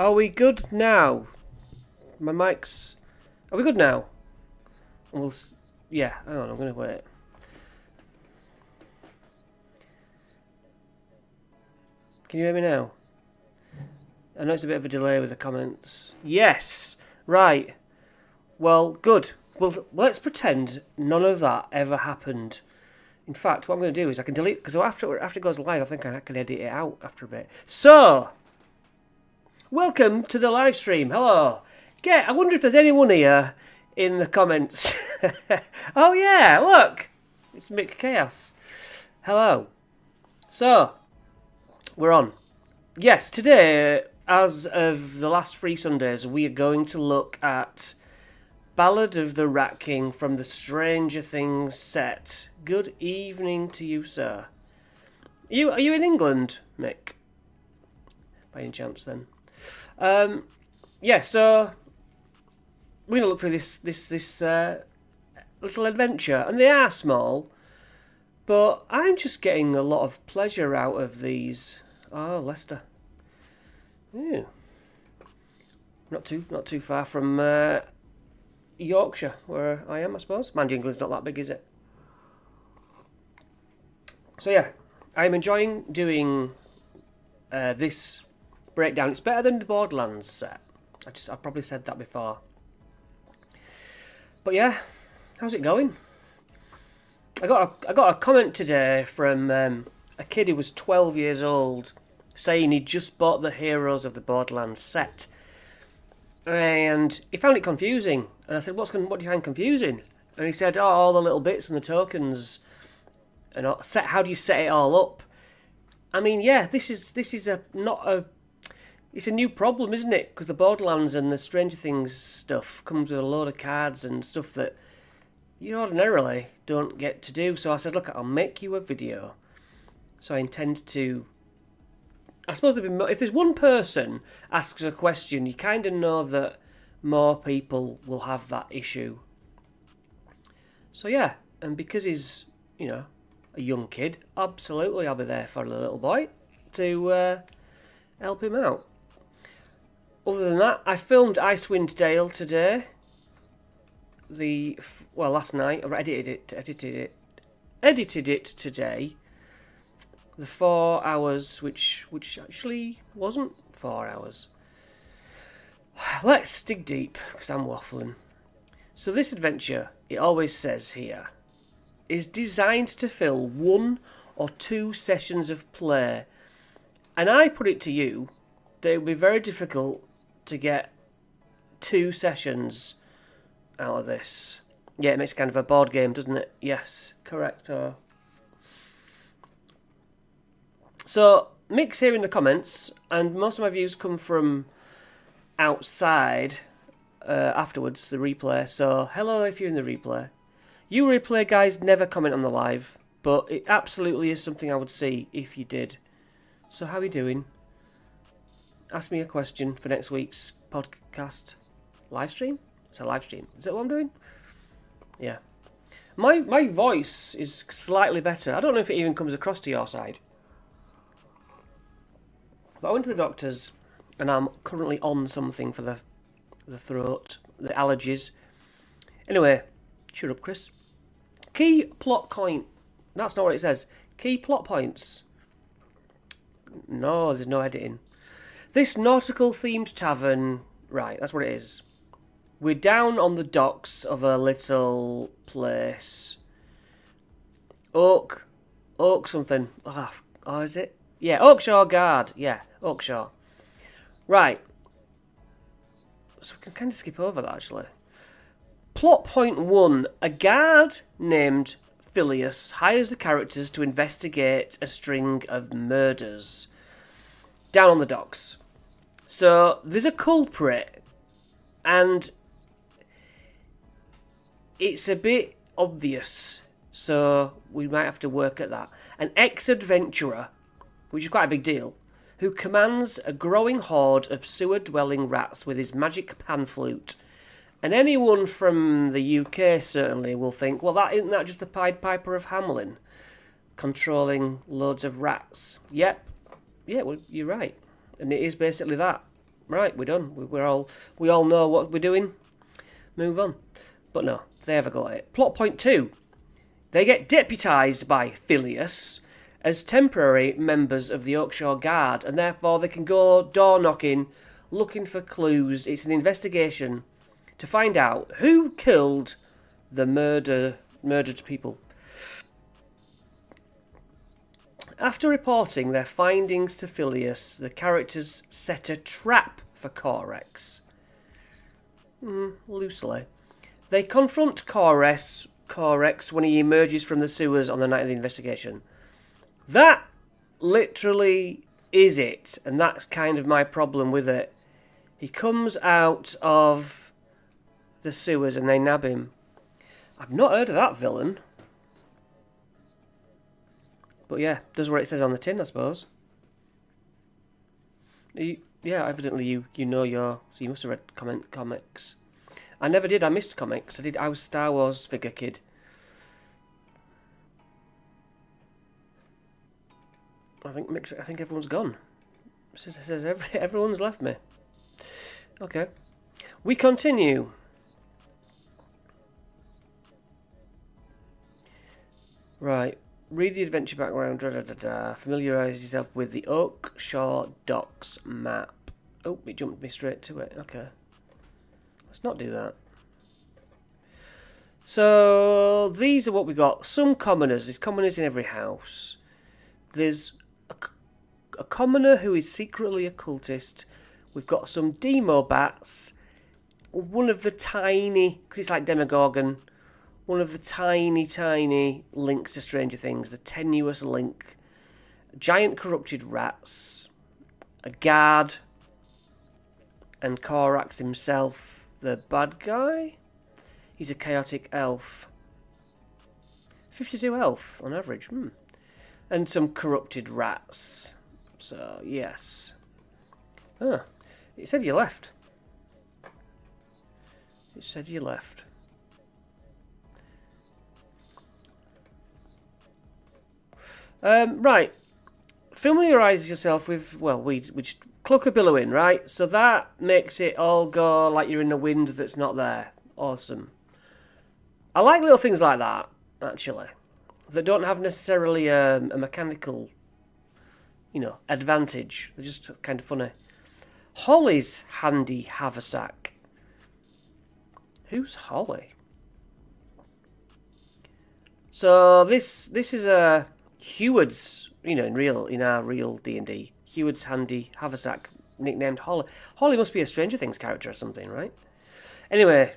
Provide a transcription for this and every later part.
Are we good now? My mic's... Are we good now? We'll... Yeah, hang on, I'm going to wait. Can you hear me now? I know it's a bit of a delay with the comments. Yes! Right. Well, good. Well, let's pretend none of that ever happened. In fact, what I'm going to do is I can delete... Because after it goes live, I think I can edit it out after a bit. So... Welcome to the live stream. Hello. I wonder if there's anyone here in the comments. Oh yeah, look. It's Mick Chaos. Hello. So, we're on. Yes, today, as of the last 3 Sundays, we are going to look at Ballad of the Rat King from the Stranger Things set. Good evening to you, sir. Are you in England, Mick? By any chance, then? Yeah, so we're going to look through this little adventure, and they are small, but I'm just getting a lot of pleasure out of these. Oh, Leicester. Yeah. Not too far from Yorkshire, where I am, I suppose. Mind you, England's not that big, is it? So yeah, I'm enjoying doing this breakdown. It's better than the Borderlands set. I've probably said that before. But yeah, how's it going? I got a comment today from a kid who was 12 years old saying he just bought the Heroes of the Borderlands set. And he found it confusing. And I said, what do you find confusing? And he said, all the little bits and the tokens. And how do you set it all up? I mean, yeah, this is it's a new problem, isn't it? Because the Borderlands and the Stranger Things stuff comes with a load of cards and stuff that you ordinarily don't get to do. So I said, look, I'll make you a video. So I intend to... I suppose if there's one person asks a question, you kind of know that more people will have that issue. So yeah, and because he's, a young kid, absolutely I'll be there for the little boy to help him out. Other than that, I filmed Icewind Dale today. Last night. I edited it today. The 4 hours, which actually wasn't 4 hours. Let's dig deep, because I'm waffling. So this adventure, it always says here, is designed to fill 1 or 2 sessions of play. And I put it to you that it would be very difficult to get 2 sessions out of this. Yeah, it makes kind of a board game, doesn't it? Yes, correct. So, Mick's here in the comments, and most of my views come from outside afterwards, the replay. So, hello if you're in the replay. You replay guys never comment on the live, but it absolutely is something I would see if you did. So, how are you doing? Ask me a question for next week's podcast live stream. It's a live stream. Is that what I'm doing? Yeah. My voice is slightly better. I don't know if it even comes across to your side. But I went to the doctor's and I'm currently on something for the throat, the allergies. Anyway, cheer up, Chris. Key plot point. That's not what it says. Key plot points. No, there's no editing. This nautical-themed tavern... Right, that's what it is. We're down on the docks of a little place. Oak something. Oh, is it? Yeah, Oakshire Guard. Yeah, Oakshire. Right. So we can kind of skip over that, actually. Plot point 1. A guard named Phileas hires the characters to investigate a string of murders down on the docks. So there's a culprit, and it's a bit obvious, so we might have to work at that. An ex-adventurer, which is quite a big deal, who commands a growing horde of sewer-dwelling rats with his magic pan flute. And anyone from the UK certainly will think, well, isn't that just the Pied Piper of Hamelin, controlling loads of rats? Yep. Yeah, well, you're right. And it is basically that. right, we're done. We all know what we're doing. Move on. But no, they ever got it. Plot point 2. They get deputised by Phileas as temporary members of the Oakshire Guard, and therefore they can go door knocking, looking for clues. It's an investigation to find out who killed the murdered people. After reporting their findings to Phileas, the characters set a trap for Corex. Loosely. They confront Corex when he emerges from the sewers on the night of the investigation. That literally is it, and that's kind of my problem with it. He comes out of the sewers and they nab him. I've not heard of that villain. But yeah, does what it says on the tin, I suppose. Yeah, evidently you know so you must have read comics. I never did. I missed comics. I was Star Wars figure kid. I think everyone's gone. It says everyone's left me. Okay, we continue. Right. Read the adventure background. Familiarise yourself with the Oakshire Docks map. Oh, it jumped me straight to it. Okay. Let's not do that. So, these are what we got. Some commoners. There's commoners in every house. There's a commoner who is secretly a cultist. We've got some demo bats. One of the tiny, because it's like Demogorgon, one of the tiny links to Stranger Things, the tenuous link. Giant corrupted rats. A guard. And Korax himself, the bad guy. He's a chaotic elf. 52 health on average. And some corrupted rats. So, yes. Ah, it said you left. It said you left. Right. Familiarise yourself with, well, we just cluck a billowing, right? So that makes it all go like you're in a wind that's not there. Awesome. I like little things like that, actually, that don't have necessarily a mechanical, advantage. They're just kind of funny. Holly's handy haversack. Who's Holly? So this is a Heward's, in our real D&D. Heward's handy haversack, nicknamed Holly. Holly must be a Stranger Things character or something, right? Anyway,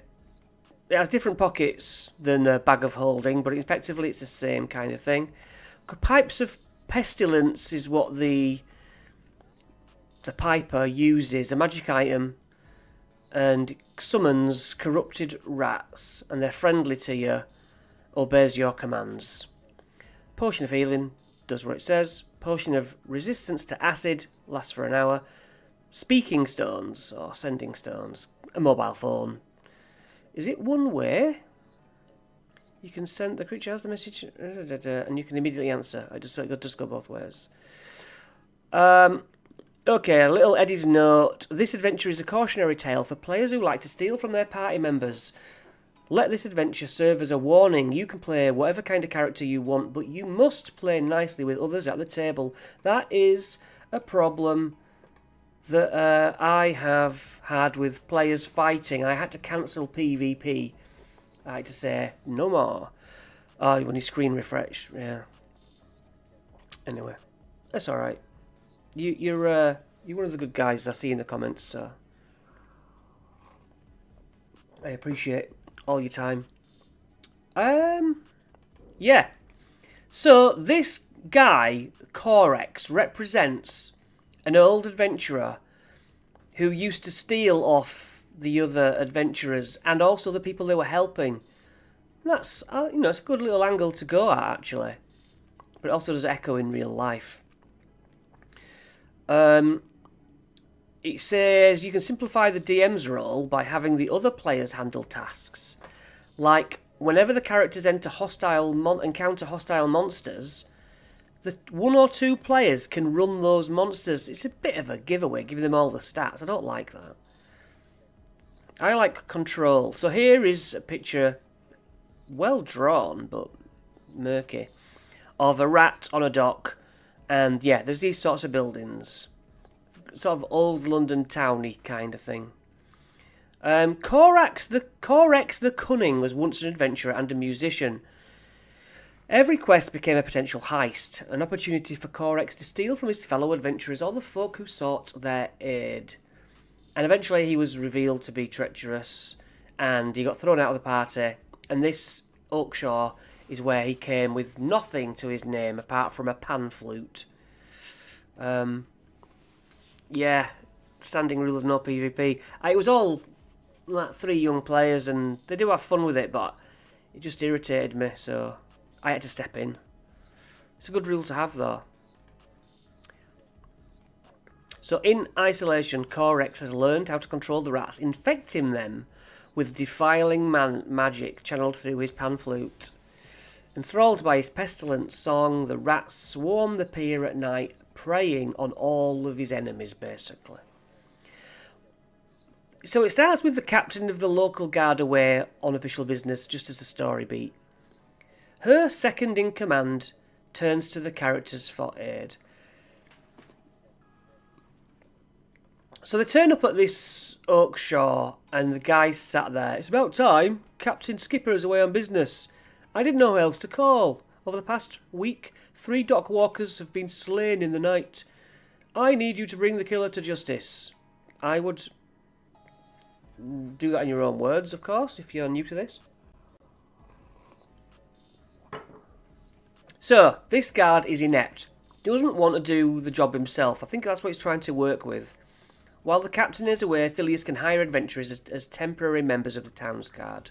it has different pockets than a bag of holding, but effectively it's the same kind of thing. Pipes of pestilence is what the piper uses, a magic item, and summons corrupted rats, and they're friendly to you, obeys your commands. Potion of healing does what it says. Potion of resistance to acid lasts for an hour. Speaking stones, or sending stones, a mobile phone. Is it one way? You can send, the creature has the message, and you can immediately answer. It does go both ways. Okay, a little Eddie's note. This adventure is a cautionary tale for players who like to steal from their party members. Let this adventure serve as a warning. You can play whatever kind of character you want, but you must play nicely with others at the table. That is a problem that I have had with players fighting. I had to cancel PvP. I had to say, no more. Oh, when you screen refresh, yeah. Anyway, that's alright. You're one of the good guys I see in the comments, so I appreciate all your time. Yeah. So this guy, Corex, represents an old adventurer who used to steal off the other adventurers and also the people they were helping. And that's, it's a good little angle to go at, actually. But it also does echo in real life. It says you can simplify the DM's role by having the other players handle tasks. Like, whenever the characters encounter hostile monsters, the 1 or 2 players can run those monsters. It's a bit of a giveaway, giving them all the stats. I don't like that. I like control. So here is a picture, well drawn, but murky, of a rat on a dock. And yeah, there's these sorts of buildings. Sort of old London towny kind of thing. Corax the Cunning was once an adventurer and a musician. Every quest became a potential heist, an opportunity for Corax to steal from his fellow adventurers all the folk who sought their aid. And eventually he was revealed to be treacherous, and he got thrown out of the party, and this Oakshaw is where he came with nothing to his name apart from a pan flute. Yeah, standing rule of no PvP. It was all like 3 young players, and they do have fun with it, but it just irritated me, so I had to step in. It's a good rule to have, though. So in isolation, Corex has learned how to control the rats, infecting them with defiling magic channeled through his pan flute. Enthralled by his pestilent song, the rats swarm the pier at night, preying on all of his enemies, basically. So it starts with the captain of the local guard away on official business, just as the story beat. Her second in command turns to the characters for aid. So they turn up at this Oakshaw, and the guy sat there. It's about time. Captain Skipper is away on business. I didn't know who else to call. Over the past week, 3 dock walkers have been slain in the night. I need you to bring the killer to justice. I would do that in your own words, of course, if you're new to this. So, this guard is inept. Doesn't want to do the job himself. I think that's what he's trying to work with. While the captain is away, Phileas can hire adventurers as temporary members of the town's guard.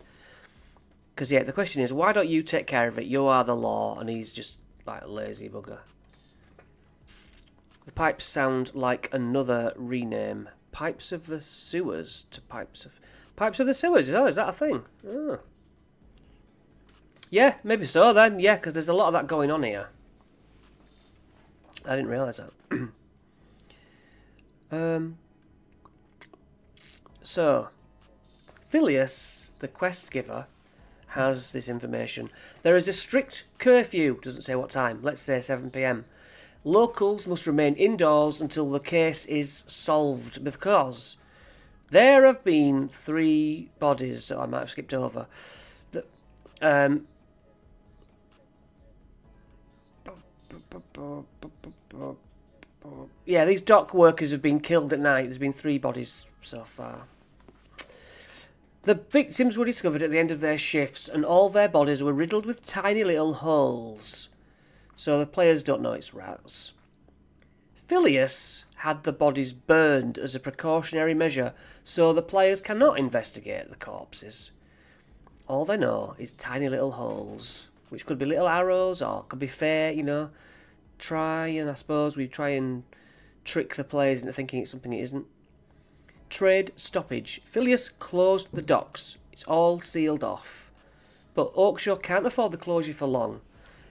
Because, yeah, the question is, why don't you take care of it? You are the law, and he's just, like, a lazy bugger. The pipes sound like another rename. Pipes of the sewers to pipes of the sewers. Oh, is that a thing? Oh. Yeah, maybe so then. Yeah, because there's a lot of that going on here. I didn't realise that. So, Phileas, the quest giver, has this information. There is a strict curfew, doesn't say what time, let's say 7 p.m. Locals must remain indoors until the case is solved, because there have been 3 bodies that I might have skipped over. Yeah, these dock workers have been killed at night. There's been 3 bodies so far. The victims were discovered at the end of their shifts, and all their bodies were riddled with tiny little holes. So the players don't know it's rats. Phileas had the bodies burned as a precautionary measure, so the players cannot investigate the corpses. All they know is tiny little holes, which could be little arrows, or could be fair, you know. I suppose we try and trick the players into thinking it's something it isn't. Trade stoppage. Phileas closed the docks. It's all sealed off. But Oakshaw can't afford the closure for long.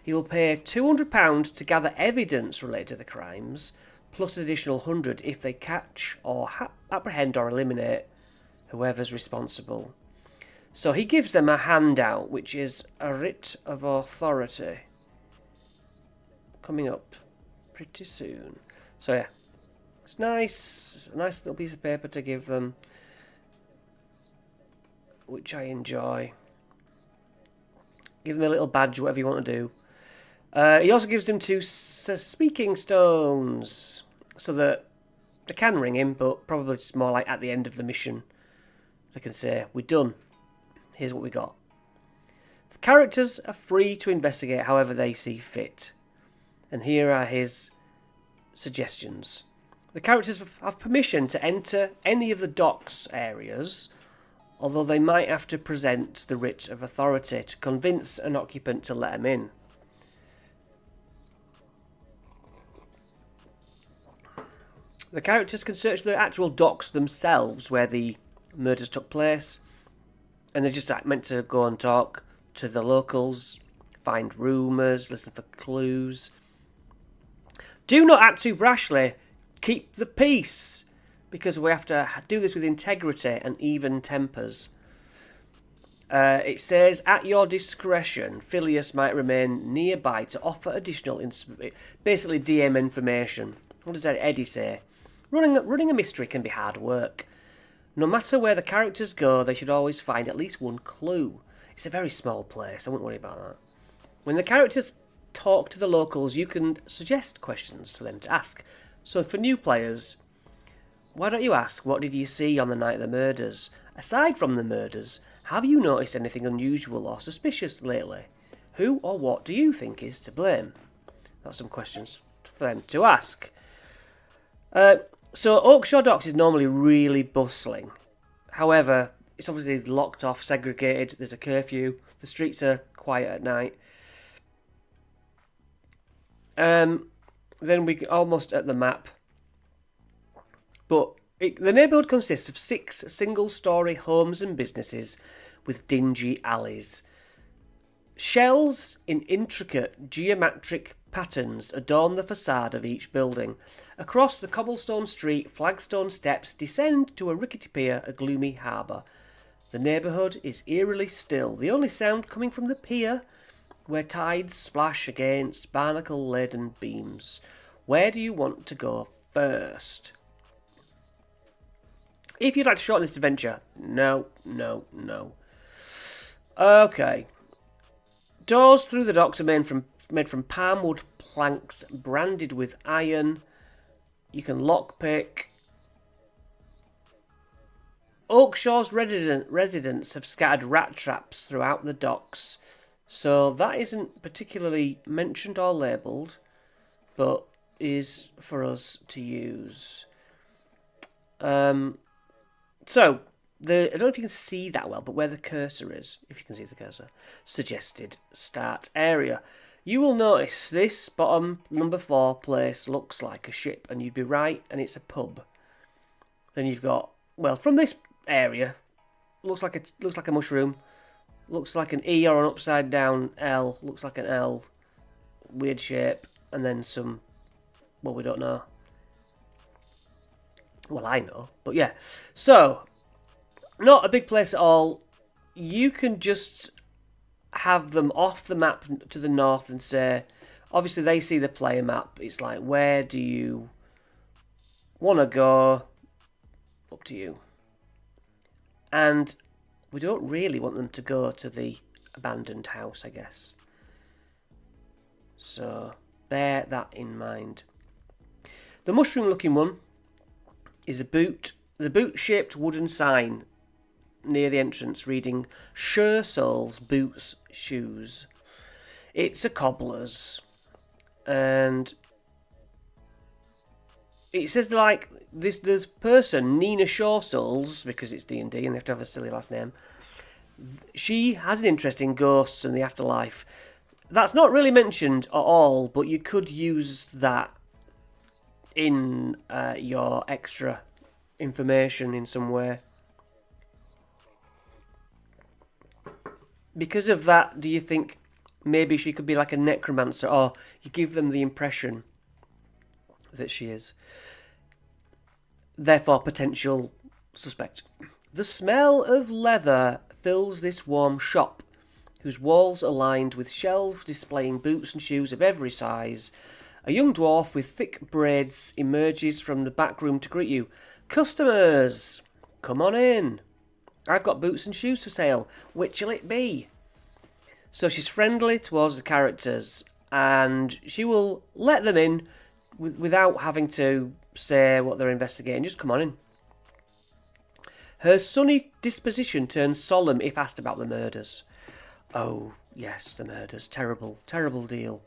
He will pay £200 to gather evidence related to the crimes, plus an additional £100 if they catch or apprehend or eliminate whoever's responsible. So he gives them a handout, which is a writ of authority. Coming up pretty soon. So yeah. It's nice. It's a nice little piece of paper to give them, which I enjoy. Give them a little badge, whatever you want to do. He also gives them 2 speaking stones, so that they can ring him, but probably it's more like at the end of the mission. They can say, we're done. Here's what we got. The characters are free to investigate however they see fit. And here are his suggestions. The characters have permission to enter any of the docks areas, although they might have to present the writ of authority to convince an occupant to let them in. The characters can search the actual docks themselves where the murders took place, and they're just meant to go and talk to the locals, find rumours, listen for clues. Do not act too brashly. Keep the peace, because we have to do this with integrity and even tempers. It says, at your discretion, Phileas might remain nearby to offer additional, basically DM information. What does Eddie say? Running a mystery can be hard work. No matter where the characters go, they should always find at least one clue. It's a very small place, I wouldn't worry about that. When the characters talk to the locals, you can suggest questions for them to ask. So for new players, why don't you ask, what did you see on the night of the murders? Aside from the murders, have you noticed anything unusual or suspicious lately? Who or what do you think is to blame? That's some questions for them to ask. So Oakshore Docks is normally really bustling. However, it's obviously locked off, segregated, there's a curfew, the streets are quiet at night. Then we're almost at the map. But the neighbourhood consists of 6 single-storey homes and businesses with dingy alleys. Shells in intricate geometric patterns adorn the facade of each building. Across the cobblestone street, flagstone steps descend to a rickety pier, a gloomy harbour. The neighbourhood is eerily still, the only sound coming from the pier, where tides splash against barnacle-laden beams. Where do you want to go first? If you'd like to shorten this adventure, no. Okay. Doors through the docks are made from palm wood planks branded with iron. You can lockpick. Oakshore's residents have scattered rat traps throughout the docks, so that isn't particularly mentioned or labelled, but is for us to use. So, I don't know if you can see that well, but where the cursor is, if you can see the cursor, suggested start area. You will notice this bottom number 4 place looks like a ship, and you'd be right, and it's a pub. Then you've got, well, from this area, looks like a mushroom, looks like an E or an upside down L, looks like an L, weird shape, and then some, well, we don't know. Well, I know, but yeah. So, not a big place at all. You can just have them off the map to the north and say, obviously they see the player map. It's like, where do you want to go? Up to you. And we don't really want them to go to the abandoned house, I guess. So, bear that in mind. The mushroom-looking one is the boot-shaped wooden sign near the entrance reading Sure Soles Boots Shoes. It's a cobbler's, and it says like this person, Nina Shoresouls, because it's D&D and they have to have a silly last name, she has an interest in ghosts and the afterlife. That's not really mentioned at all, but you could use that in your extra information in some way. Because of that, do you think maybe she could be like a necromancer, or you give them the impression that she is? Therefore, potential suspect. The smell of leather fills this warm shop, whose walls are lined with shelves displaying boots and shoes of every size. A young dwarf with thick braids emerges from the back room to greet you. Customers, come on in. I've got boots and shoes for sale. Which'll it be? So she's friendly towards the characters, and she will let them in without having to say what they're investigating. Just come on in. Her sunny disposition turns solemn if asked about the murders. Oh, yes, the murders. Terrible, terrible deal.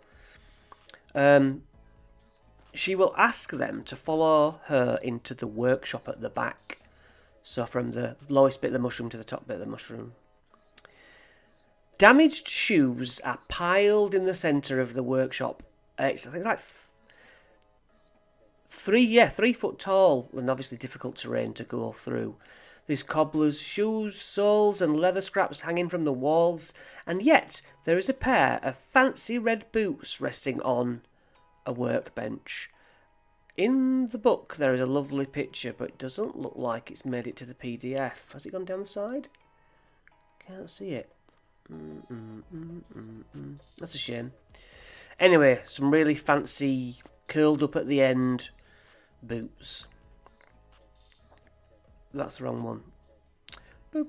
She will ask them to follow her into the workshop at the back. So from the lowest bit of the mushroom to the top bit of the mushroom. Damaged shoes are piled in the centre of the workshop. It's, I think, like 3 foot tall and obviously difficult terrain to go through. There's cobblers' shoes, soles and leather scraps hanging from the walls, and yet there is a pair of fancy red boots resting on a workbench. In the book, there is a lovely picture, but it doesn't look like it's made it to the PDF. Has it gone down the side? Can't see it. That's a shame. Anyway, some really fancy, curled up at the end boots. That's the wrong one. Boop.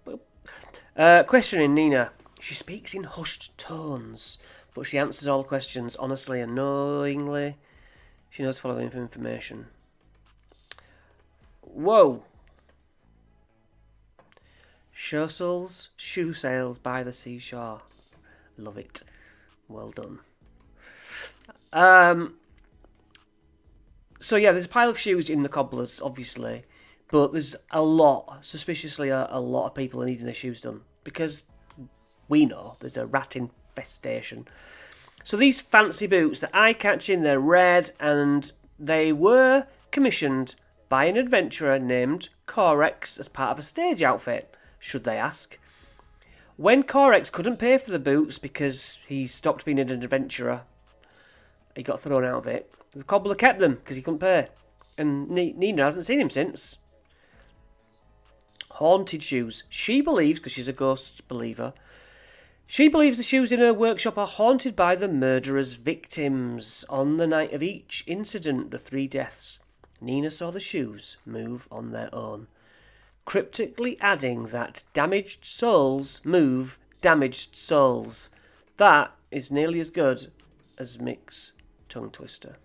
Boop. Questioning Nina. She speaks in hushed tones, but she answers all questions honestly and knowingly. She knows following information. Whoa! Showsels, shoe sales by the seashore. Love it. Well done. So yeah, there's a pile of shoes in the cobblers, obviously, but there's suspiciously a lot of people needing their shoes done because we know there's a rat infestation. So these fancy boots, they're eye-catching, they're red, and they were commissioned by an adventurer named Corex as part of a stage outfit, should they ask. When Corex couldn't pay for the boots because he stopped being an adventurer, he got thrown out of it, the cobbler kept them because he couldn't pay. And Nina hasn't seen him since. Haunted shoes. She believes, because she's a ghost believer, she believes the shoes in her workshop are haunted by the murderer's victims. On the night of each incident, the 3 deaths, Nina saw the shoes move on their own, cryptically adding that damaged souls move damaged souls. That is nearly as good as Mick's tongue twister.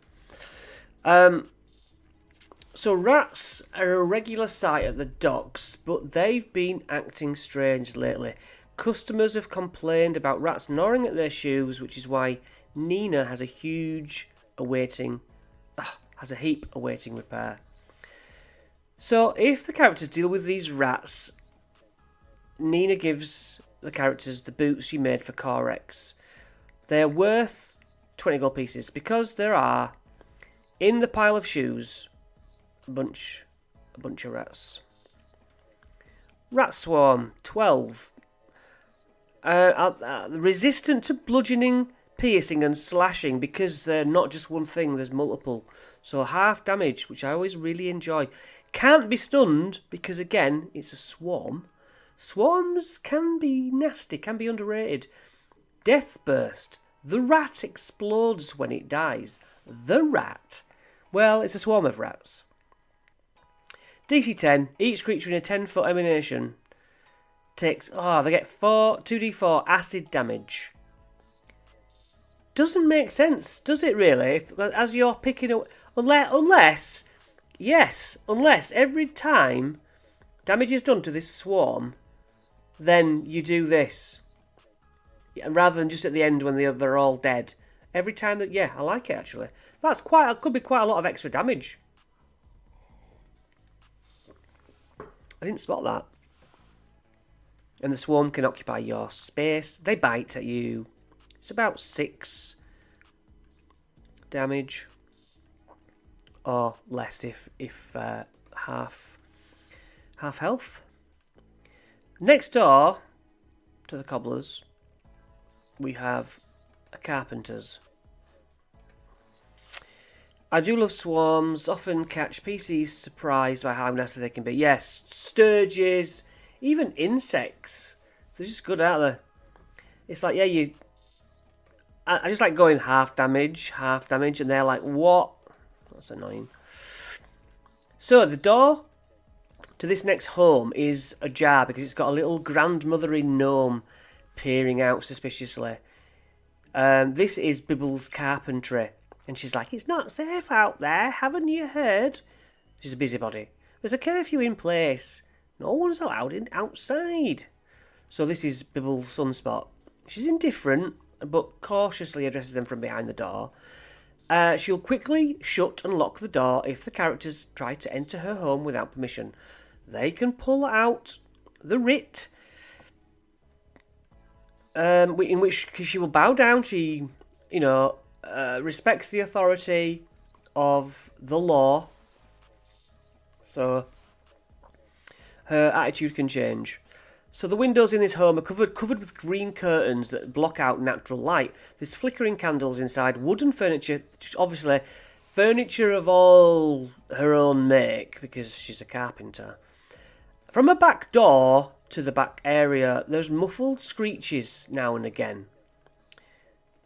So rats are a regular sight at the docks, but they've been acting strange lately. Customers have complained about rats gnawing at their shoes, which is why Nina has a heap awaiting repair. So if the characters deal with these rats, Nina gives the characters the boots she made for Corex. They're worth 20 gold pieces because there are, in the pile of shoes, a bunch of rats. Rat swarm, 12. Resistant to bludgeoning, piercing and slashing because they're not just one thing, there's multiple. So half damage, which I always really enjoy. Can't be stunned because, again, it's a swarm. Swarms can be nasty, can be underrated. Death burst. The rat explodes when it dies. The rat. Well, it's a swarm of rats. DC 10. Each creature in a 10-foot emanation takes... they get 2d4 acid damage. Doesn't make sense, does it really? As you're picking up... Unless every time damage is done to this swarm, then you do this. Rather than just at the end when they're all dead. Every time that... Yeah, I like it, actually. Could be quite a lot of extra damage. I didn't spot that. And the swarm can occupy your space. They bite at you. It's about 6 damage. Or less if half health. Next door to the cobblers, we have a carpenter's. I do love swarms, often catch PCs surprised by how nasty they can be. Yes, sturges, even insects. They're just good, aren't they? It's like, I just like going half damage, and they're like, what? That's annoying. So, the door to this next home is ajar because it's got a little grandmothery gnome peering out suspiciously. This is Bibble's carpentry. And she's like, it's not safe out there, haven't you heard? She's a busybody. There's a curfew in place. No one's allowed outside. So this is Bibble's sunspot. She's indifferent, but cautiously addresses them from behind the door. She'll quickly shut and lock the door if the characters try to enter her home without permission. They can pull out the writ, in which she will bow down. She, respects the authority of the law. So her attitude can change. So the windows in this home are covered with green curtains that block out natural light. There's flickering candles inside, wooden furniture, obviously furniture of all her own make because she's a carpenter. From a back door to the back area, there's muffled screeches now and again.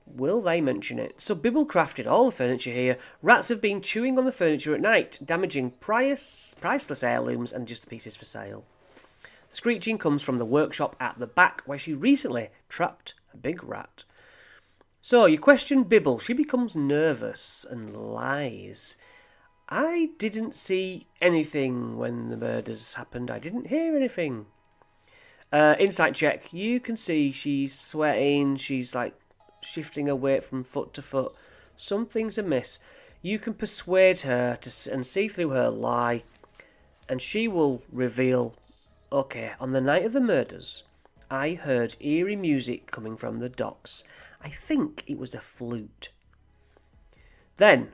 Will they mention it? So Bibble crafted all the furniture here. Rats have been chewing on the furniture at night, damaging priceless heirlooms and just the pieces for sale. The screeching comes from the workshop at the back, where she recently trapped a big rat. So you question Bibble. She becomes nervous and lies. I didn't see anything when the murders happened. I didn't hear anything. Insight check. You can see she's sweating. She's like shifting her weight from foot to foot. Something's amiss. You can persuade her and see through her lie, and she will reveal, okay, on the night of the murders, I heard eerie music coming from the docks. I think it was a flute. Then,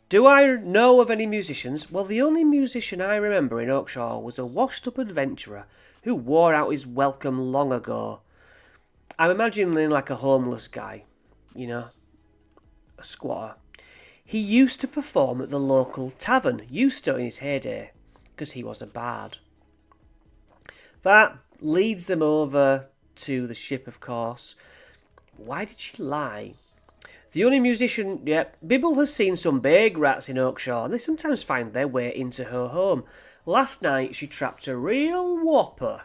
do I know of any musicians? Well, the only musician I remember in Oakshaw was a washed-up adventurer who wore out his welcome long ago. I'm imagining like a homeless guy, you know, a squatter. He used to perform at the local tavern, used to in his heyday, because he was a bard. That leads them over to the ship, of course. Why did she lie? The only musician, Bibble has seen some big rats in Oakshaw, and they sometimes find their way into her home. Last night she trapped a real whopper.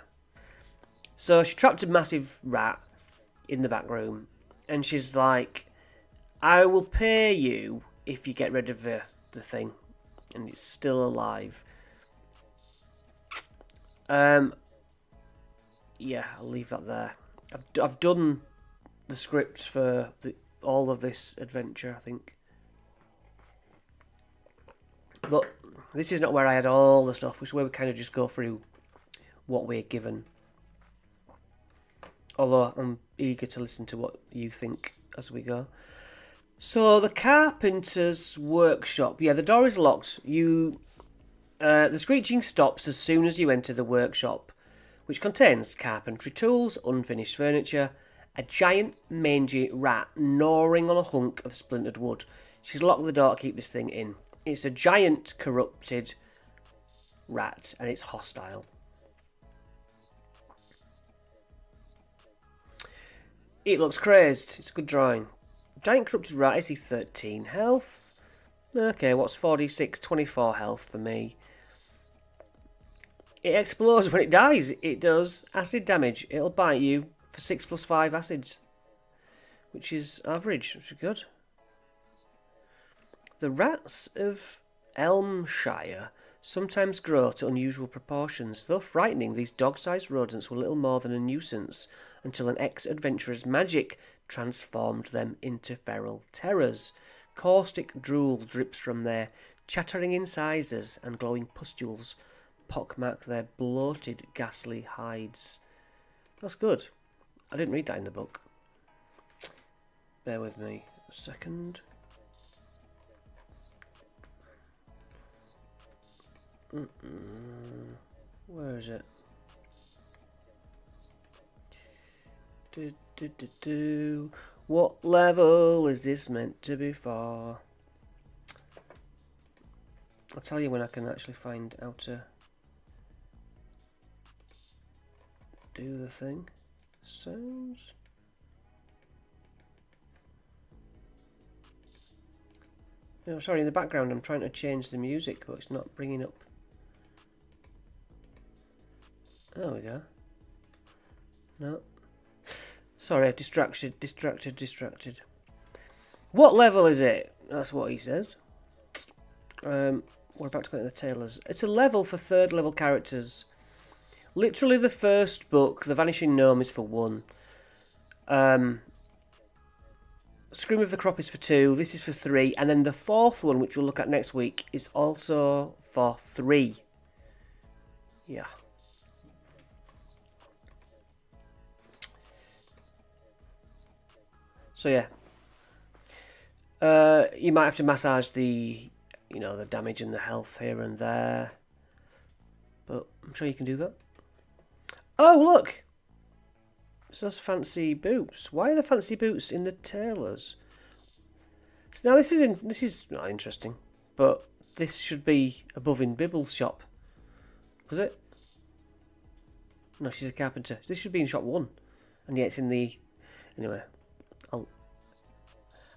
So she trapped a massive rat in the back room, and she's like, I will pay you if you get rid of the thing, and it's still alive. Yeah, I'll leave that there. I've done the script for all of this adventure, I think. But this is not where I had all the stuff, which is where we kind of just go through what we're given. Although I'm eager to listen to what you think as we go. So the carpenter's workshop. Yeah, the door is locked. The screeching stops as soon as you enter the workshop, which contains carpentry tools, unfinished furniture, a giant mangy rat gnawing on a hunk of splintered wood. She's locked the door to keep this thing in. It's a giant corrupted rat, and it's hostile. It looks crazed. It's a good drawing. Giant corrupted rat, is he 13 health? Okay, what's 46? 24 health for me. It explodes when it dies. It does acid damage. It'll bite you for 6 plus 5 acids, which is average, which is good. The rats of Elmshire sometimes grow to unusual proportions. Though frightening, these dog-sized rodents were little more than a nuisance until an ex-adventurer's magic transformed them into feral terrors. Caustic drool drips from their chattering incisors, and glowing pustules pockmark their bloated, ghastly hides. That's good. I didn't read that in the book. Bear with me a second. Where is it? What level is this meant to be for? I'll tell you when I can actually find how to do the thing. Sounds. No, sorry, in the background I'm trying to change the music, but it's not bringing up. There we go. No. Sorry, distracted. What level is it? That's what he says. We're about to go into the tailors. It's a level for 3rd level characters. Literally the first book, The Vanishing Gnome, is for 1. Scream of the Crop is for 2. This is for 3. And then the 4th one, which we'll look at next week, is also for 3. Yeah. So yeah, you might have to massage the damage and the health here and there, but I'm sure you can do that. Oh, look! It says fancy boots. Why are the fancy boots in the tailors? So now this is not interesting, but this should be above in Bibble's shop. Was it? No, she's a carpenter. This should be in shop 1. And yet it's in the... Anyway.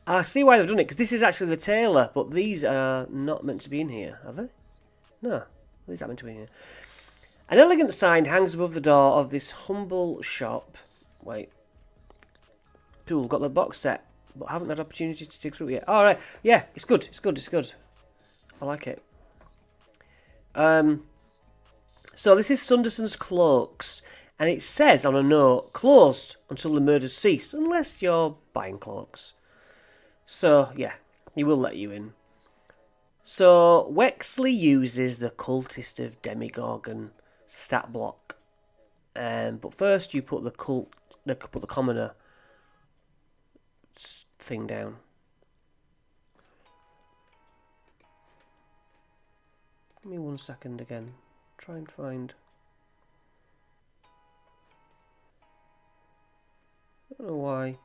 I see why they've done it, because this is actually the tailor, but these are not meant to be in here, are they? No, these aren't meant to be in here. An elegant sign hangs above the door of this humble shop. Wait. Cool, got the box set, but haven't had opportunity to dig through it yet. Alright, yeah, it's good, it's good, it's good. I like it. So this is Sunderson's Cloaks, and it says on a note, closed until the murders cease, unless you're buying cloaks. So, yeah, he will let you in. So, Wexley uses the Cultist of Demigorgon stat block. But first you put the commoner thing down. Give me 1 second again. Try and find... I don't know why.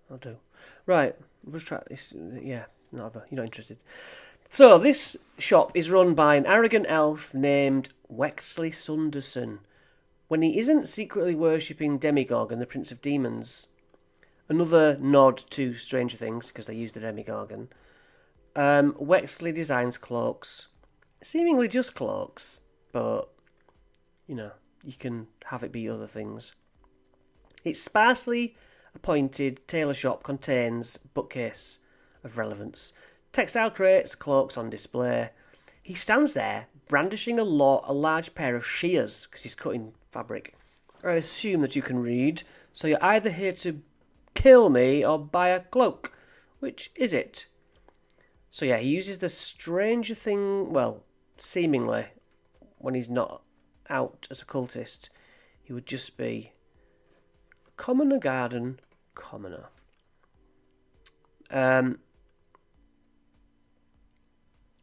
I'll do. Right, let's try this. Yeah, you're not interested. So, this shop is run by an arrogant elf named Wexley Sunderson, when he isn't secretly worshipping Demigorgon, the Prince of Demons. Another nod to Stranger Things, because they use the Demigorgon. Wexley designs cloaks. Seemingly just cloaks, but, you know, you can have it be other things. Its sparsely appointed tailor shop contains bookcase of relevance. Textile crates, cloaks on display. He stands there, brandishing a large pair of shears, because he's cutting fabric. I assume that you can read, so you're either here to kill me or buy a cloak. Which is it? So yeah, he uses the stranger thing, well, seemingly, when he's not out as a cultist, he would just be a commoner garden commoner.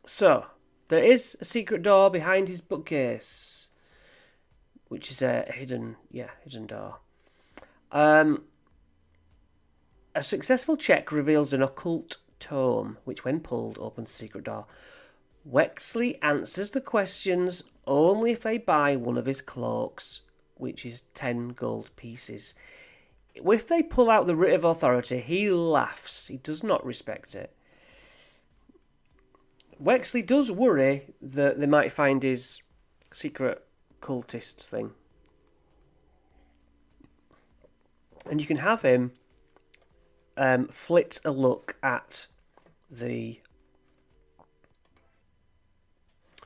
So, there is a secret door behind his bookcase, which is a hidden door. A successful check reveals an occult tome, which when pulled opens the secret door. Wexley answers the questions only if they buy one of his cloaks, which is 10 gold pieces. If they pull out the writ of authority, he laughs. He does not respect it. Wexley does worry that they might find his secret cultist thing. And you can have him flit a look at the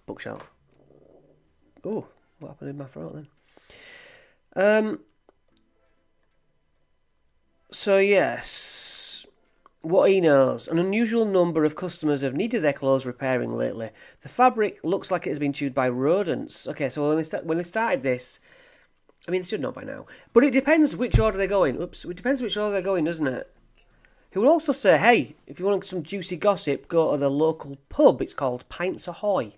bookshelf. Oh, what happened in my throat then? So yes, what he knows. An unusual number of customers have needed their clothes repairing lately. The fabric looks like it has been chewed by rodents. Okay, so when they started this, I mean, they should know by now. But it depends which order they're going. Oops, it depends which order they're going, doesn't it? He will also say, hey, if you want some juicy gossip, go to the local pub. It's called Pints Ahoy.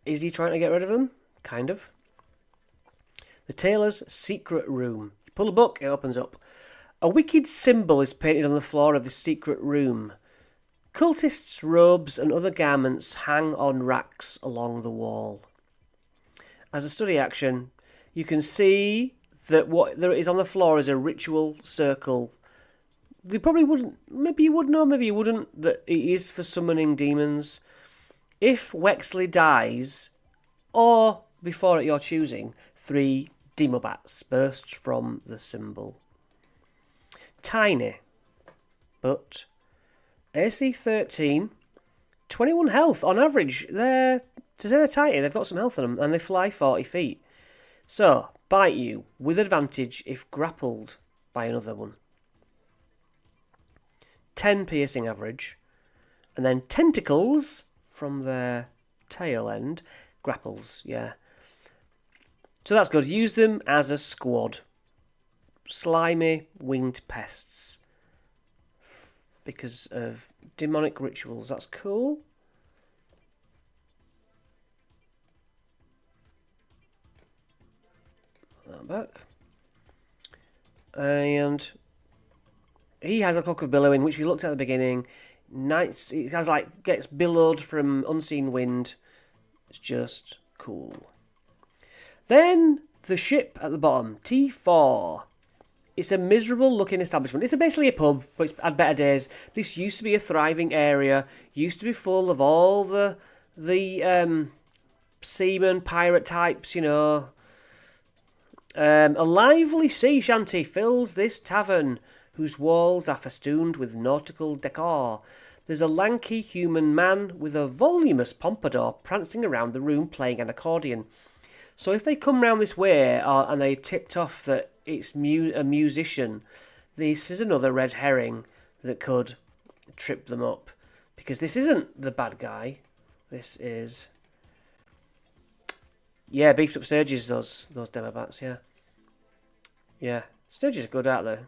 Is he trying to get rid of them? Kind of. The tailor's secret room. You pull a book, it opens up. A wicked symbol is painted on the floor of the secret room. Cultists' robes and other garments hang on racks along the wall. As a study action, you can see that what there is on the floor is a ritual circle. You probably wouldn't, maybe you would know, maybe you wouldn't, that it is for summoning demons. If Wexley dies, or before at your choosing, 3 demobats burst from the symbol. Tiny, but AC 13, 21 health on average. To say they're tiny, they've got some health on them, and they fly 40 feet. So, bite you with advantage if grappled by another one. 10 piercing average, and then tentacles from their tail end. Grapples, yeah. So that's good. Use them as a squad. Slimy winged pests. because of demonic rituals. That's cool. That back. And he has a cloak of billowing, which we looked at the beginning. Nice. It has gets billowed from unseen wind. It's just cool. Then the ship at the bottom, T4. It's a miserable looking establishment. It's basically a pub, but it's had better days. This used to be a thriving area. Used to be full of all the seamen, pirate types, you know. A lively sea shanty fills this tavern, whose walls are festooned with nautical decor. There's a lanky human man with a voluminous pompadour prancing around the room playing an accordion. So if they come round this way and they tipped off that it's a musician, this is another red herring that could trip them up. Because this isn't the bad guy. This is... Yeah, beefed up Sturges, those demo bats, yeah. Yeah, Sturges are good, aren't they?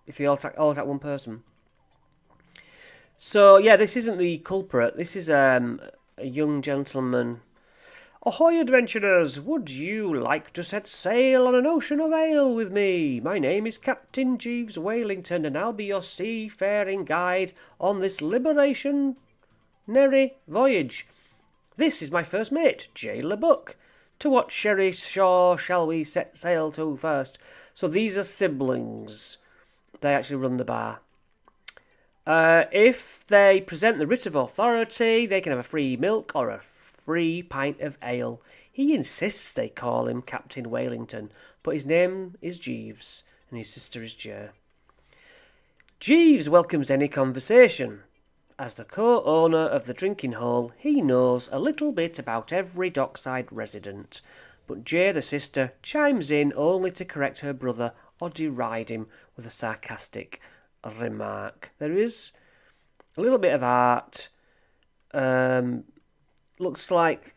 If you all attack one person. So, yeah, this isn't the culprit. This is a young gentleman. Ahoy, adventurers! Would you like to set sail on an ocean of ale with me? My name is Captain Jeeves Whalington, and I'll be your seafaring guide on this liberationary voyage. This is my first mate, J. LeBuck. To what sherry shore shall we set sail to first? So these are siblings. They actually run the bar. If they present the writ of authority, they can have a free milk or a free pint of ale. He insists they call him Captain Whalington, but his name is Jeeves, and his sister is Jo. Jeeves welcomes any conversation. As the co-owner of the drinking hole, he knows a little bit about every dockside resident, but Jo, the sister, chimes in only to correct her brother or deride him with a sarcastic remark. There is a little bit of art. Looks like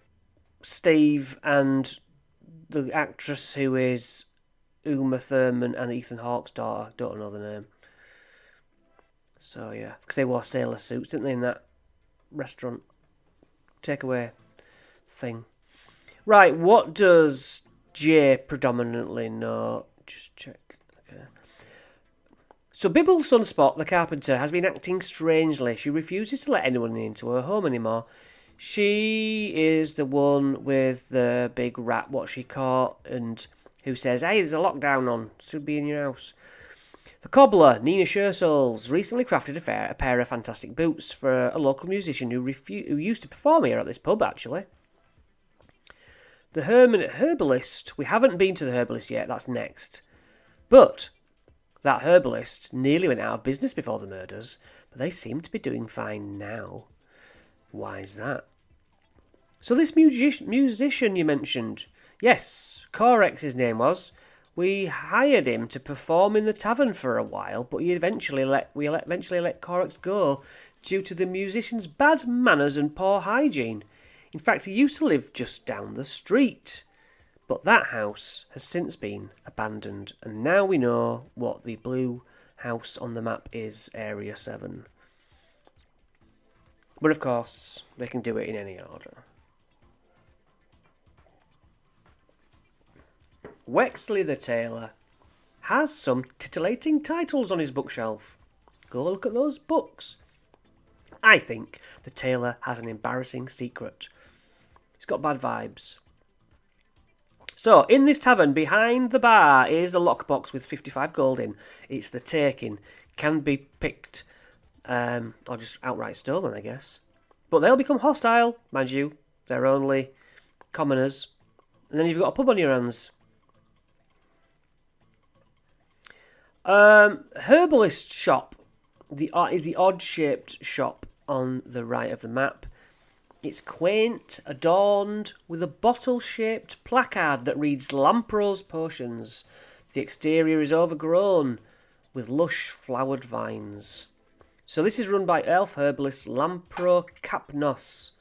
Steve and the actress who is Uma Thurman and Ethan Hawke's daughter. Don't know the name. So yeah, because they wore sailor suits, didn't they, in that restaurant takeaway thing. Right, what does Jay predominantly know? Just check. Okay. So Bibble Sunspot, the carpenter, has been acting strangely. She refuses to let anyone into her home anymore. She is the one with the big rat, what she caught, and who says, hey, there's a lockdown on, should be in your house. The cobbler, Nina Shersoles, recently crafted a pair of fantastic boots for a local musician who used to perform here at this pub, actually. The herbalist, we haven't been to the herbalist yet, that's next. But that herbalist nearly went out of business before the murders, but they seem to be doing fine now. Why is that? So this musician you mentioned, yes, Corex his name was. We hired him to perform in the tavern for a while, but we eventually let Corex go due to the musician's bad manners and poor hygiene. In fact, he used to live just down the street. But that house has since been abandoned, and now we know what the blue house on the map is, Area 7. But of course, they can do it in any order. Wexley the tailor has some titillating titles on his bookshelf. Go look at those books. I think the tailor has an embarrassing secret. He's got bad vibes. So, in this tavern, behind the bar is a lockbox with 55 gold in. It's the taking. Can be picked, or just outright stolen, I guess. But they'll become hostile, mind you. They're only commoners. And then you've got a pub on your hands. Herbalist shop is the odd-shaped shop on the right of the map. It's quaint, adorned with a bottle-shaped placard that reads Lamprose Potions. The exterior is overgrown with lush flowered vines. So this is run by elf herbalist Lampro Kapnos.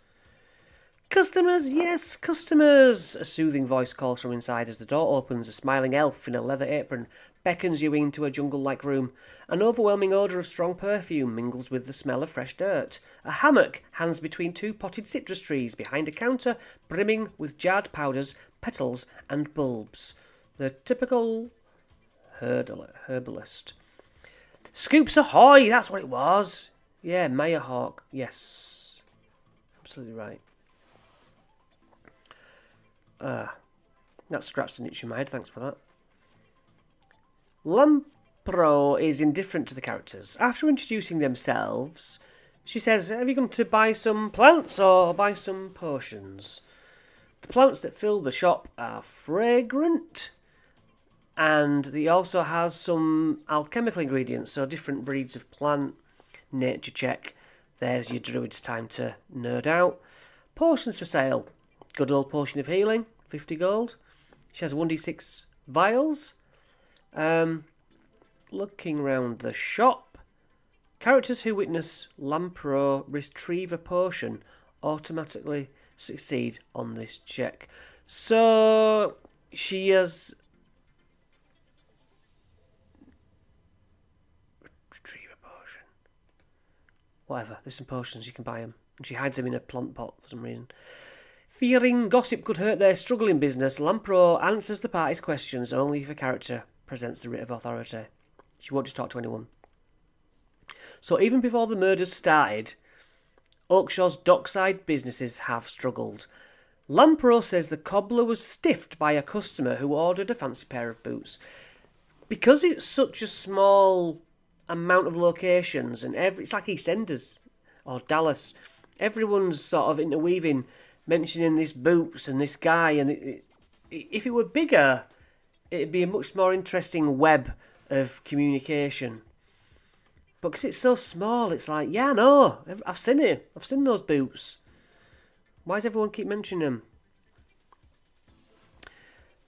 Customers, yes, customers! A soothing voice calls from inside as the door opens. A smiling elf in a leather apron beckons you into a jungle-like room. An overwhelming odour of strong perfume mingles with the smell of fresh dirt. A hammock hangs between two potted citrus trees behind a counter brimming with jarred powders, petals and bulbs. The typical herbalist. Scoops ahoy! That's what it was! Yeah, Mayor Hawk. Yes. Absolutely right. That scratched an itch in my head, thanks for that. Lampro is indifferent to the characters. After introducing themselves, she says, have you come to buy some plants or buy some potions? The plants that fill the shop are fragrant, and he also has some alchemical ingredients, so different breeds of plant. Nature check. There's your druid's time to nerd out. Potions for sale. Good old potion of healing, 50 gold. She has 1d6 vials. Looking round the shop. Characters who witness Lampro retrieve a potion automatically succeed on this check. So she has... Retrieve a potion. Whatever, there's some potions, you can buy them. And she hides them in a plant pot for some reason. Fearing gossip could hurt their struggling business, Lampro answers the party's questions only if a character presents the writ of authority. She won't just talk to anyone. So even before the murders started, Oakshaw's dockside businesses have struggled. Lampro says the cobbler was stiffed by a customer who ordered a fancy pair of boots. Because it's such a small amount of locations, and it's like EastEnders or Dallas, everyone's sort of interweaving, mentioning this boots and this guy, and if it were bigger, it'd be a much more interesting web of communication. But because it's so small, it's like, yeah, no, I've seen it. I've seen those boots. Why does everyone keep mentioning them?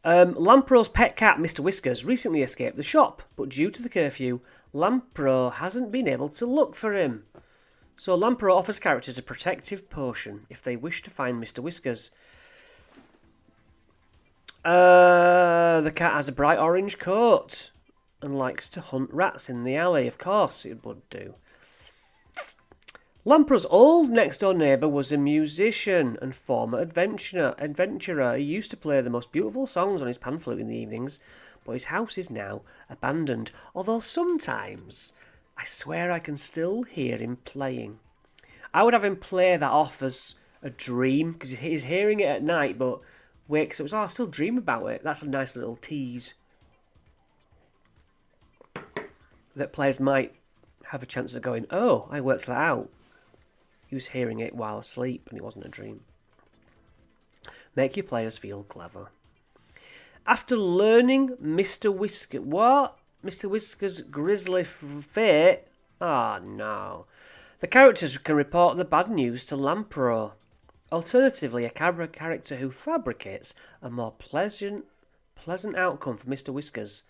Lampro's pet cat, Mr. Whiskers, recently escaped the shop, but due to the curfew, Lampro hasn't been able to look for him. So Lampro offers characters a protective potion if they wish to find Mr. Whiskers. The cat has a bright orange coat and likes to hunt rats in the alley. Of course it would do. Lampro's old next-door neighbour was a musician and former adventurer. He used to play the most beautiful songs on his pan flute in the evenings, but his house is now abandoned, although sometimes I swear I can still hear him playing. I would have him play that off as a dream, because he's hearing it at night, but wakes up, I still dream about it. That's a nice little tease that players might have a chance of going, oh, I worked that out. He was hearing it while asleep, and it wasn't a dream. Make your players feel clever. After learning Mr. Whisker's grisly fate... Oh, no. The characters can report the bad news to Lampro. Alternatively, a character who fabricates a more pleasant outcome for Mr. Whiskers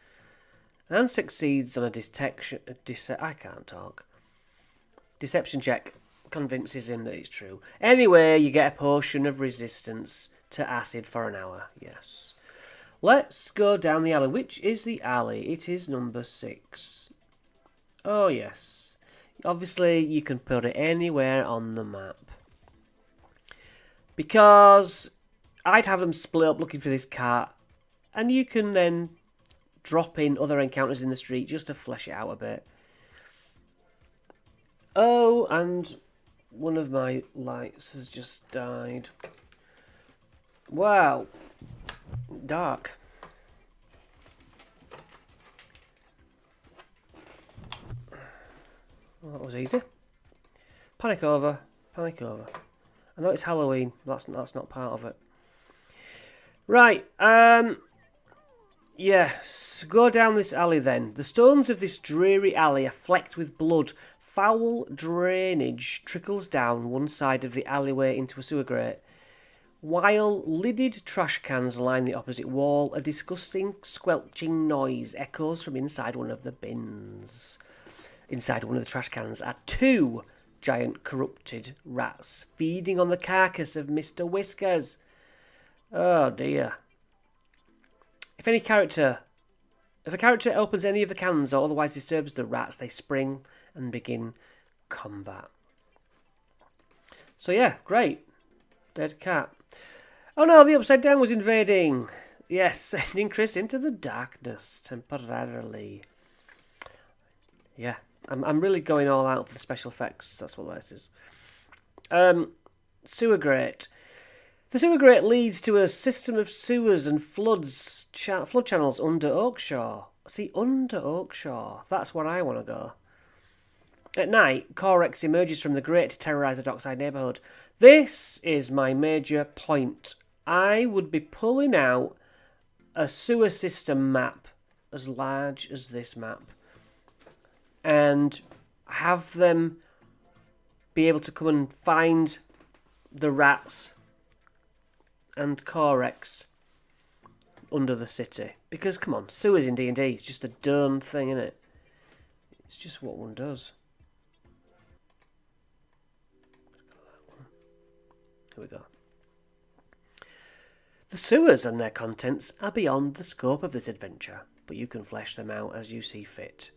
and succeeds on a deception check convinces him that it's true. Anyway, you get a potion of resistance to acid for an hour. Yes. Let's go down the alley. Which is the alley? It is number 6. Oh, yes. Obviously, you can put it anywhere on the map. Because I'd have them split up looking for this cat, and you can then drop in other encounters in the street just to flesh it out a bit. Oh, and one of my lights has just died. Wow. Dark. Well, that was easy. Panic over. Panic over. I know it's Halloween. That's not part of it. Right. Yes. Go down this alley then. The stones of this dreary alley are flecked with blood. Foul drainage trickles down one side of the alleyway into a sewer grate. While lidded trash cans line the opposite wall, a disgusting squelching noise echoes from inside one of the bins. Inside one of the trash cans are 2 giant corrupted rats feeding on the carcass of Mr. Whiskers. Oh dear. If a character opens any of the cans or otherwise disturbs the rats, they spring and begin combat. So yeah, great. Dead cat. Oh no, the Upside Down was invading. Yes, sending Chris into the darkness temporarily. Yeah, I'm really going all out for the special effects. That's what this is. Sewer grate. The sewer grate leads to a system of sewers and flood channels under Oakshaw. See, under Oakshaw. That's where I want to go. At night, Corex emerges from the grate to terrorise the dockside neighbourhood. This is my major point. I would be pulling out a sewer system map as large as this map and have them be able to come and find the rats and Corex under the city. Because, come on, sewers in D&D is just a dumb thing, isn't it? It's just what one does. Here we go. The sewers and their contents are beyond the scope of this adventure, but you can flesh them out as you see fit.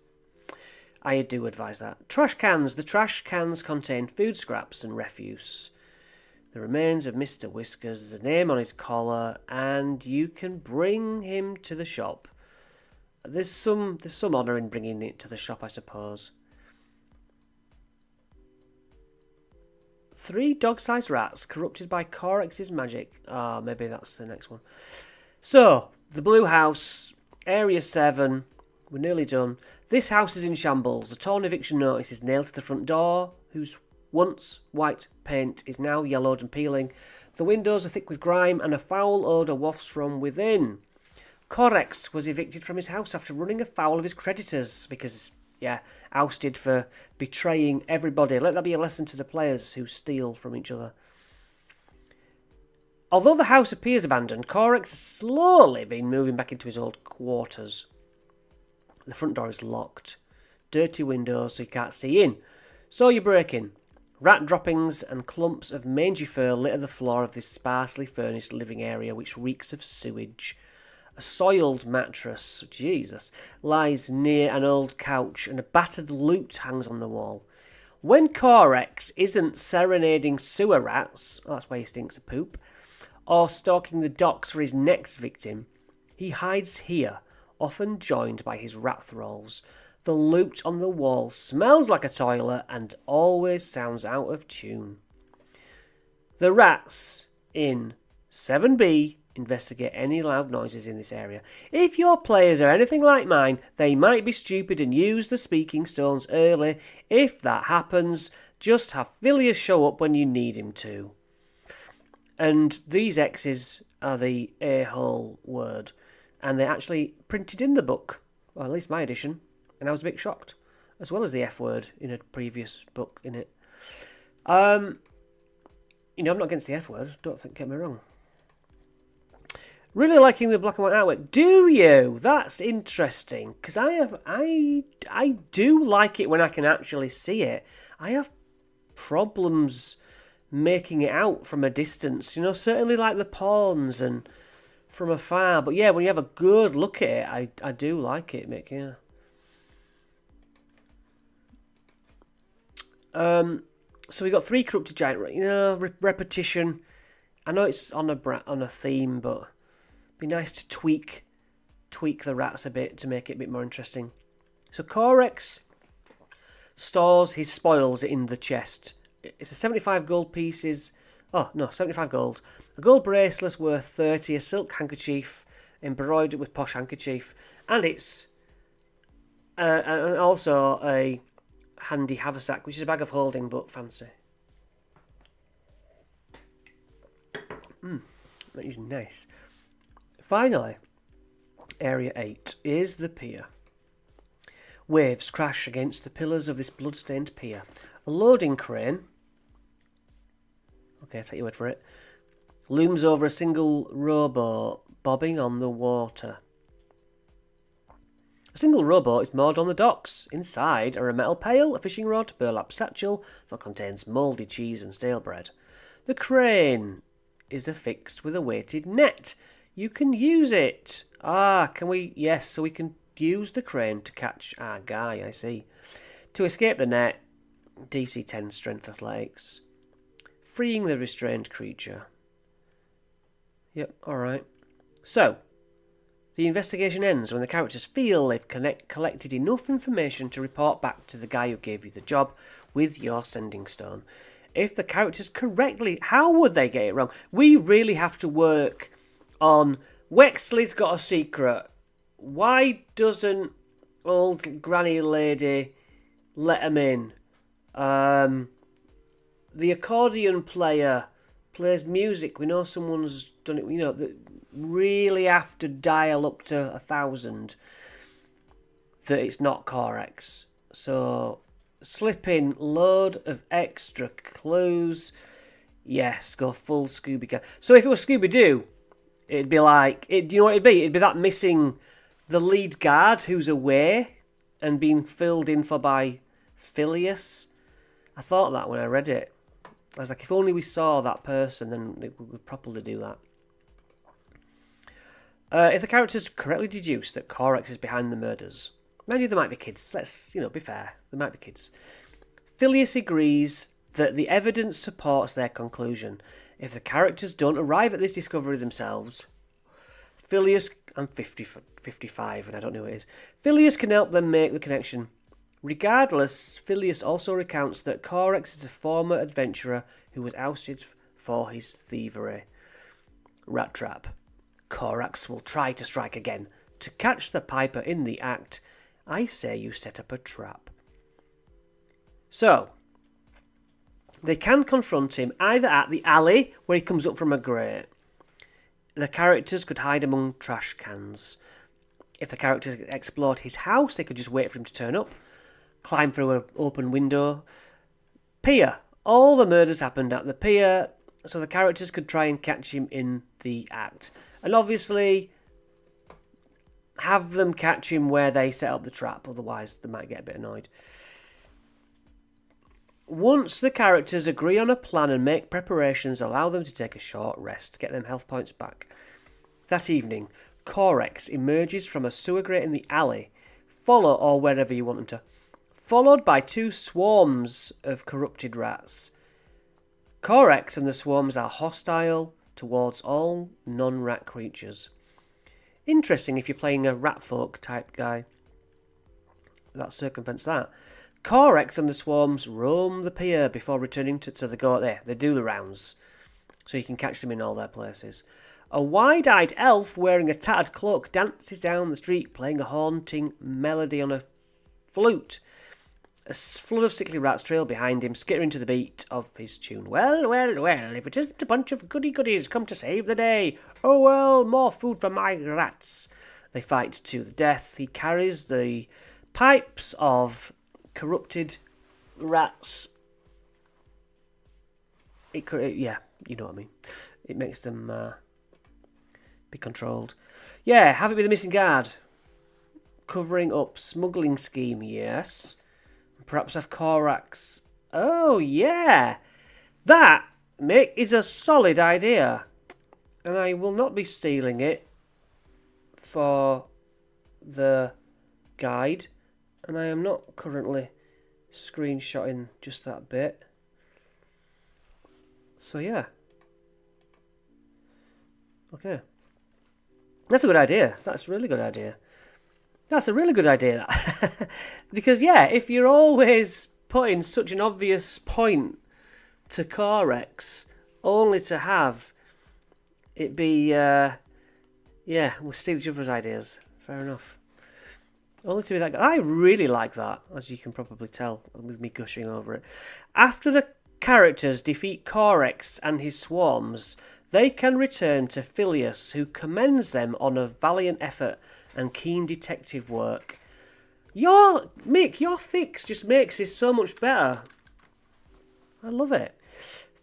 I do advise that. Trash cans. The trash cans contain food scraps and refuse. The remains of Mr. Whiskers, the name on his collar, and you can bring him to the shop. There's some honour in bringing it to the shop, I suppose. 3 dog-sized rats corrupted by Corex's magic. Ah, maybe that's the next one. So, the blue house, area 7. We're nearly done. This house is in shambles. A torn eviction notice is nailed to the front door, whose once white paint is now yellowed and peeling. The windows are thick with grime, and a foul odour wafts from within. Corex was evicted from his house after running afoul of his creditors because... yeah, ousted for betraying everybody. Let that be a lesson to the players who steal from each other. Although the house appears abandoned, Corex has slowly been moving back into his old quarters. The front door is locked. Dirty windows so you can't see in. So you break in. Rat droppings and clumps of mangy fur litter the floor of this sparsely furnished living area which reeks of sewage. A soiled mattress, Jesus, lies near an old couch and a battered lute hangs on the wall. When Corex isn't serenading sewer rats, that's why he stinks of poop, or stalking the docks for his next victim, he hides here, often joined by his rat thralls. The lute on the wall smells like a toilet and always sounds out of tune. The rats in 7B investigate any loud noises in this area. If your players are anything like mine, they might be stupid and use the speaking stones early. If that happens, just have Phileas show up when you need him to. And these X's are the a-hole word. And they're actually printed in the book, or at least my edition, and I was a bit shocked, as well as the F word in a previous book in it. I'm not against the F word, get me wrong. Really liking the black and white artwork. Do you? That's interesting, because I do like it when I can actually see it. I have problems making it out from a distance, certainly like the pawns and from afar. But yeah, when you have a good look at it, I do like it, Mick, yeah. So we got 3 corrupted giant, repetition. I know it's on a theme, but it'd be nice to tweak the rats a bit to make it a bit more interesting. So Corex stores his spoils in the chest. It's a 75 gold pieces. Oh, no, 75 gold. A gold bracelet worth 30, a silk handkerchief embroidered with posh handkerchief, and it's and also a handy haversack, which is a bag of holding but fancy. That is nice. Finally, Area 8 is the pier. Waves crash against the pillars of this blood-stained pier. A loading crane, okay, I'll take your word for it, looms over a single rowboat bobbing on the water. A single rowboat is moored on the docks. Inside are a metal pail, a fishing rod, burlap satchel that contains mouldy cheese and stale bread. The crane is affixed with a weighted net. You can use it. Can we? Yes, so we can use the crane to catch our guy, I see. To escape the net, DC 10 strength athletics. Freeing the restrained creature. Yep, alright. So, the investigation ends when the characters feel they've collected enough information to report back to the guy who gave you the job with your sending stone. If the characters correctly... How would they get it wrong? We really have to work on... Wexley's got a secret. Why doesn't old granny lady let him in? The accordion player plays music. We know someone's done it. You know, that really have to dial up to 1,000 that it's not Corex. So slip in load of extra clues. Yes, go full Scooby Gang. So if it was Scooby-Doo, it'd be like... do you know what it'd be? It'd be that missing the lead guard who's away and being filled in for by Phileas. I thought that when I read it. I was like, if only we saw that person, then we would properly do that. If the characters correctly deduce that Corex is behind the murders, mind you, there might be kids. Let's, be fair. There might be kids. Phileas agrees that the evidence supports their conclusion. If the characters don't arrive at this discovery themselves, Phileas... I'm 55 and I don't know who it is. Phileas can help them make the connection. Regardless, Phileas also recounts that Corex is a former adventurer who was ousted for his thievery. Rat trap. Corex will try to strike again. To catch the piper in the act, I say you set up a trap. So, they can confront him either at the alley, where he comes up from a grate. The characters could hide among trash cans. If the characters explored his house, they could just wait for him to turn up. Climb through an open window. Pier. All the murders happened at the pier, so the characters could try and catch him in the act. And obviously, have them catch him where they set up the trap, otherwise they might get a bit annoyed. Once the characters agree on a plan and make preparations, allow them to take a short rest, get them health points back. That evening, Corex emerges from a sewer grate in the alley, or wherever you want them to, followed by two swarms of corrupted rats. Corex and the swarms are hostile towards all non-rat creatures. Interesting if you're playing a rat folk type guy. That circumvents that. Corex and the swarms roam the pier before returning to the go there. They do the rounds, so you can catch them in all their places. A wide-eyed elf wearing a tattered cloak dances down the street, playing a haunting melody on a flute. A flood of sickly rats trail behind him, skittering to the beat of his tune. Well, well, well, if it isn't a bunch of goody-goodies come to save the day. Oh well, more food for my rats. They fight to the death. He carries the pipes of corrupted rats. Yeah, you know what I mean. It makes them be controlled. Yeah, have it be the missing guard. Covering up smuggling scheme, yes. Perhaps have Corax. Oh, yeah. That, mate, is a solid idea. And I will not be stealing it for the guide. And I am not currently screenshotting just that bit. So, yeah. Okay. That's a good idea. That's a really good idea. That's a really good idea. Because, yeah, if you're always putting such an obvious point to Corex, only to have it be, yeah, we'll steal each other's ideas. Fair enough. Only to be that guy. I really like that, as you can probably tell with me gushing over it. After the characters defeat Corex and his swarms, they can return to Phileas, who commends them on a valiant effort and keen detective work. Mick, your fix just makes this so much better. I love it.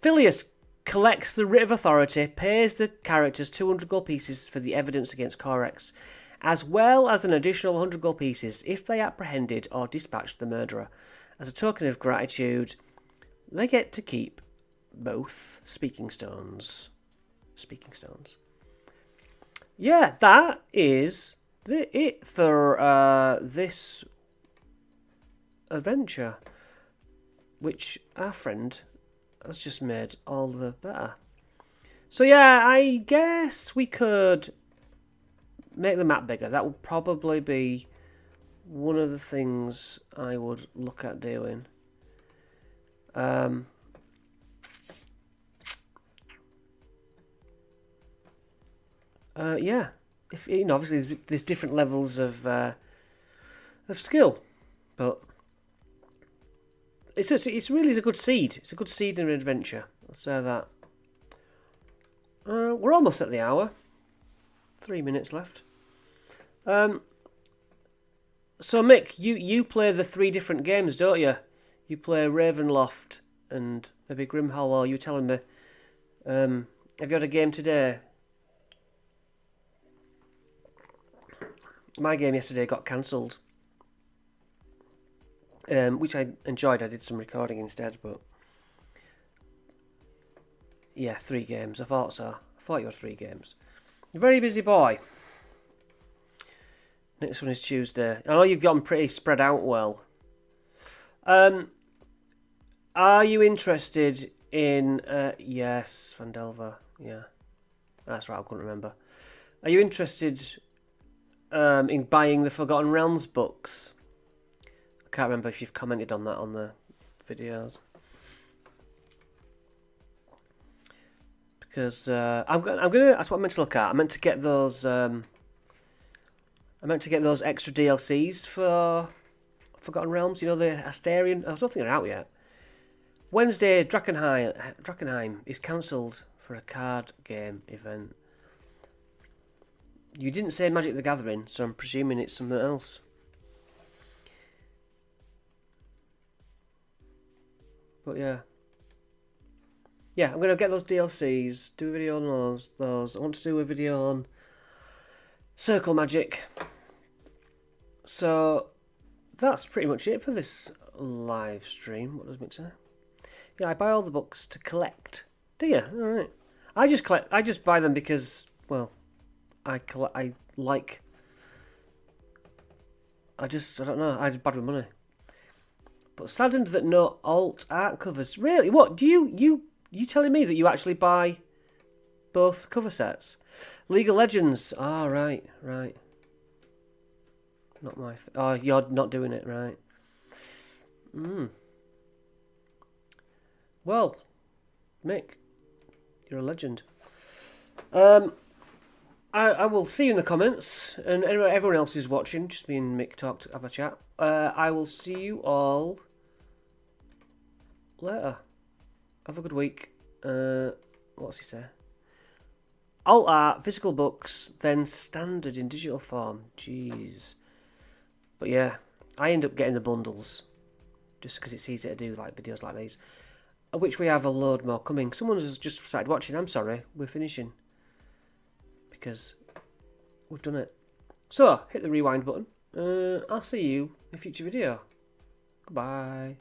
Phileas collects the writ of authority, pays the characters 200 gold pieces for the evidence against Corex, as well as an additional 100 gold pieces if they apprehended or dispatched the murderer. As a token of gratitude, they get to keep both speaking stones. Speaking stones. Yeah, that is it for this adventure, which our friend has just made all the better. So yeah, I guess we could make the map bigger. That would probably be one of the things I would look at doing. Yeah, if you know, obviously there's different levels of skill, but it's really a good seed. It's a good seed in an adventure. I'll say that. We're almost at the hour. 3 minutes left. So Mick, you play the 3 different games, don't you? You play Ravenloft and maybe Grimhall, or you telling me? Have you had a game today? My game yesterday got cancelled, which I enjoyed. I did some recording instead, but yeah, 3 games. I thought so. I thought you had 3 games. You're a very busy boy. Next one is Tuesday. I know you've got them pretty spread out well. Are you interested in... yes, Vandelver. Yeah. That's right, I couldn't remember. Are you interested in buying the Forgotten Realms books? I can't remember if you've commented on that on the videos. Because I'm gonna. That's what I meant to look at. I meant to get those. I meant to get those extra DLCs for Forgotten Realms. You know, the Asterion. I don't think they're out yet. Wednesday, Drakenheim is cancelled for a card game event. You didn't say Magic the Gathering, so I'm presuming it's something else. But yeah. Yeah, I'm going to get those DLCs, do a video on those. I want to do a video on Circle Magic. So, that's pretty much it for this live stream. What does Mick say? Yeah, I buy all the books to collect. Do you? Alright. I just buy them because, well, I don't know, I just bad with money. But saddened that no alt art covers. Really? What? Do you telling me that you actually buy both cover sets? League of Legends. Ah, right. Not my... Oh, you're not doing it, right. Well, Mick, you're a legend. I will see you in the comments, and everyone else who's watching, just me and Mick talk, have a chat. I will see you all later. Have a good week. What's he say? Alt art, physical books, then standard in digital form. Jeez. But yeah, I end up getting the bundles, just because it's easy to do like videos like these, which we have a load more coming. Someone has just started watching. I'm sorry, we're finishing because we've done it. So hit the rewind button. I'll see you in a future video. Goodbye.